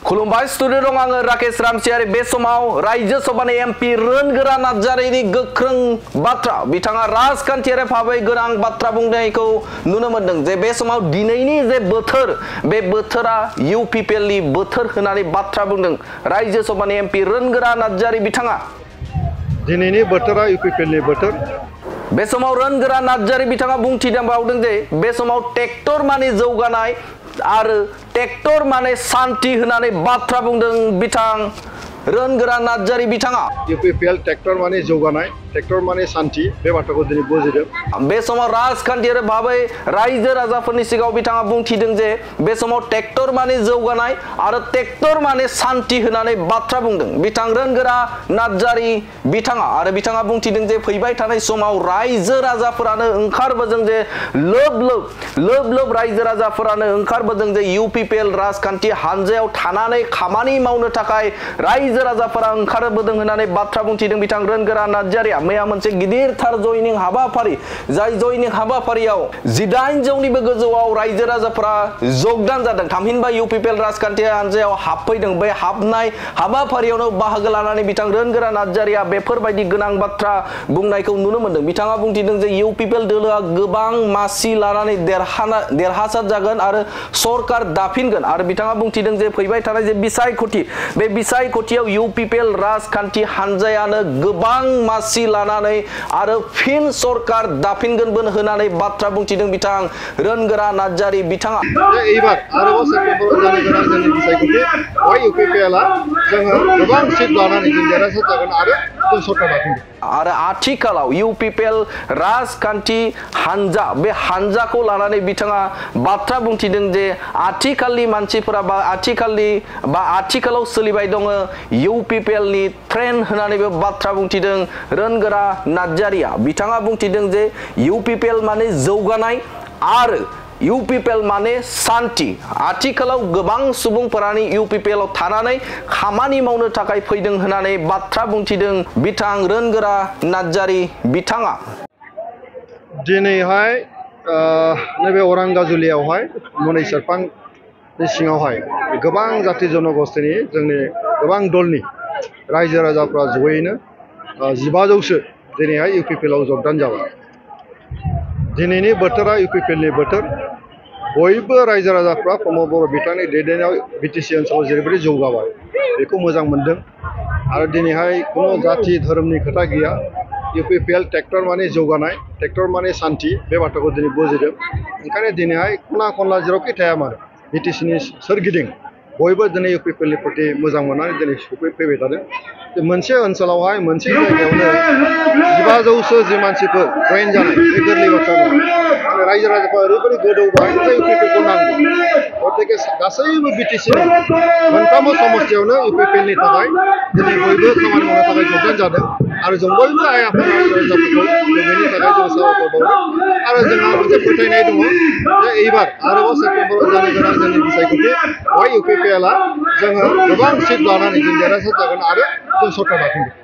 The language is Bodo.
खुलुमबाय स्टुडिअ दं आङो राकेश रामसियारि बे समाव राज्य सभानि एमपि रोनगोरा नार्जारिनि गोख्रों बाथ्रा बिथाङा राजखान्थियारि भाबै गोनां बाथ्रा बुंनायखौ नुनो मोनदों जे बे समाव दिनैनि जे बोथोर बे बोथोरा इउपिपिएलनि बोथोर होननानै बाथ्रा बुंदों राज्य सभानि एमपि रोनगोरा नार्जारि बिथाङा दिनैनि बोथोरा इउपिपिएलनि बोथोर बे समाव रोनगोरा नार्जारि बिथाङा बुंथिबावदों जे बे समाव ट्रेक्टर माने जौगानाय आरो ट्रेक्टर माने शान्ति होननानै बाथ्रा बुंदों बिथां रोनगोरा नार्जारि बिथाङा इउपिपिएल ट्रेक्टर माने जौगानाय ट्रेक्टर माने शान्ति बे बाथ्राखौ दिनै बुजिदों बे समाव राजखान्थियारि भाबै रायजो राजाफोरनि सिगाङाव बिथाङा बुंथिदों जे बे समाव ट्रेक्टर माने जौगानाय आरो ट्रेक्टर माने शान्ति होननानै बाथ्रा बुंदों बिथां रोनगोरा नार्जारि बिथाङा आरो बिथाङा बुंथिदों जे फैबाय थानाय समाव रायजो राजाफोरानो ओंखारबोदों जे लोब रायजो राजाफोरानो ओंखारबोदों जे इउपिपिएल राजखान्थि हानजायाव थानानै खामानि मावनो थाखाय रायजो राजाफोरा ओंखारबोदों होननानै बाथ्रा बुंथिदों बिथां रोनगोरा नार्जारिया मैया मोनसे गिदिरथार जयनिं हाबाफारि जाय जयनिं हाबाफारियाव 1800निबो गोजौआव रायजो राजाफोरा जगदान जादों थामहिनबा इउपिपिएल राजखान्थि हानजायाव हाबफैदों बे हाबनाय हाबाफारियावनो बाहागो लानानै बिथां रोनगोरा नार्जारिया बेफोरबायदि गोनां बाथ्रा बुंनायखौ नुनो मोनदों बिथाङा बुंथिदों जे इउपिपिएल दोलोआ गोबां मासि लानानै देरहासार जागोन आरो सरकार दाफिनगोन आरो बिथाङा बुंथिदों जे फैबाय थानाय जे बिसायख'थि बे बिसायख'थियाव इउपिपिएल राजखान्थि हानजायानो गोबां मासि लानानै आरो फिन सरकार दाफिनगोनबो होननानै बाथ्रा बुंथिदों बिथां रोनगोरा नार्जारि बिथाङा एबार आरोबाव सेप्तेम्बराव जानो गोनां जोंनि बिसायख'थि बे इउपिपिएलआ जोङो गोबां सिट लानानै जों देरहासार जागोन आरो जों सरकार दाफिनगोन आरो आथिखालाव इउपिपिएल राजखान्थि हानजा बे हानजाखौ लानानै बिथाङा बाथ्रा बुंथिदों जे आथिखालनि मानसिफोरा आथिखालाव सोलिबाय दङ इउपिपिएलनि ट्रेन्ड होननानैबो बाथ्रा बुंथिदों रोनगोरा नार्जारिया बिथाङा बुंथिदों जे इउपिपिएल माने जौगानाय आरो इउपिपिएल माने शान्ति आथिखालाव गोबां सुबुंफोरानो इउपिपिएलआव थानानै खामानि मावनो थाखाय फैदों होननानै बाथ्रा बुंथिदों बिथां रोनगोरा नार्जारि बिथाङा दिनैहाय नैबे अरां गाजुलियावहाय मनै सेरफांनि सिङावहाय गोबां जाथि जनगोष्ठीनि जोंनि गोबां दलनि रायजो राजाफ्रा जयैनो 1500सो दिनैहाय इउपिपिएलआव जगदान जाबाय दिनैनि बोथोरा इउपिपिएलनि बोथोर बयबो रायजो राजाफ्रा प्रमद बर' बिथांनि दैदेननायाव बिटिसि ओनसोलाव जेरैबायदि जौगाबाय बेखौ मोजां मोनदों आरो दिनैहाय खुनु जाथि धोरोमनि खोथा गैया इउपिपिएल ट्रेक्टर माने जौगानाय ट्रेक्टर माने शान्ति बे बाथ्राखौ दिनै बुजिदों ओंखायनो दिनैहाय खना खनला जेरावखि थाया मानो बिटिसिनि सोरगिदिं बयबो दिनै इउपिपिएलनि प्रति मोजां मोननानै दिनै फैबाय थादों मोनसे ओनसोलावहाय मोनसे जायगायावनो 1500सो जि मानसिफोर जयेन जानाय बे गोरलै बाथ्रा नङा रायजो राजाफ्रा ओरैबायदि गोदौबाय जे इउपिपिएलखौ नांगौ गतिके गासैबो बिटिसिनि मोनफ्रोमबो समस्थियावनो इउपिपिएलनि थाखाय दिनै बयबो खामानि मावनो थाखाय जगदान जादों आरो जों बयबो आइ आफा रायजो राजाफोरखौ बेनि थाखाय जों साबायखर बावदों आरो जोंहा मोनसे फोथायनाय दङ जे एबार आरोबाव सेप्तेम्बराव जानो गोनां जोंनि बिसायख'थि बे इउपिपिएलआ जोङो गोबां सिट लानानै जों देरहासार जागोन आरो जों सरकार दाफिनगोन